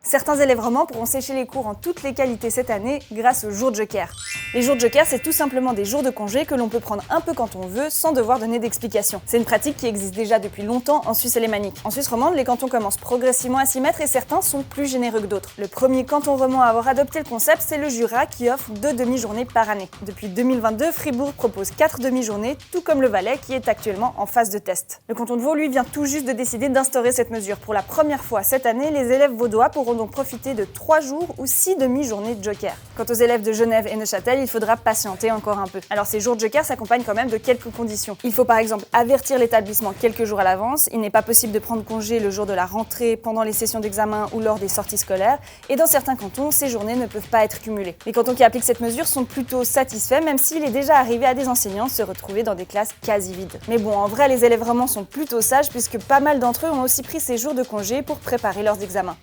Certains élèves romans pourront sécher les cours en toute légalité cette année grâce aux jours Joker. Les jours Joker, c'est tout simplement des jours de congé que l'on peut prendre un peu quand on veut sans devoir donner d'explication. C'est une pratique qui existe déjà depuis longtemps en Suisse alémanique. En Suisse romande, les cantons commencent progressivement à s'y mettre et certains sont plus généreux que d'autres. Le premier canton roman à avoir adopté le concept, c'est le Jura qui offre 2 demi-journées par année. Depuis 2022, Fribourg propose 4 demi-journées, tout comme le Valais qui est actuellement en phase de test. Le canton de Vaud, lui, vient tout juste de décider d'instaurer cette mesure. Pour la première fois cette année, les élèves vaudois pourront donc profiter de 3 jours ou 6 demi-journées de Joker. Quant aux élèves de Genève et Neuchâtel, il faudra patienter encore un peu. Alors ces jours de Joker s'accompagnent quand même de quelques conditions. Il faut par exemple avertir l'établissement quelques jours à l'avance, il n'est pas possible de prendre congé le jour de la rentrée, pendant les sessions d'examen ou lors des sorties scolaires, et dans certains cantons, ces journées ne peuvent pas être cumulées. Les cantons qui appliquent cette mesure sont plutôt satisfaits, même s'il est déjà arrivé à des enseignants de se retrouver dans des classes quasi vides. Mais bon, en vrai, les élèves vraiment sont plutôt sages puisque pas mal d'entre eux ont aussi pris ces jours de congé pour préparer leurs examens.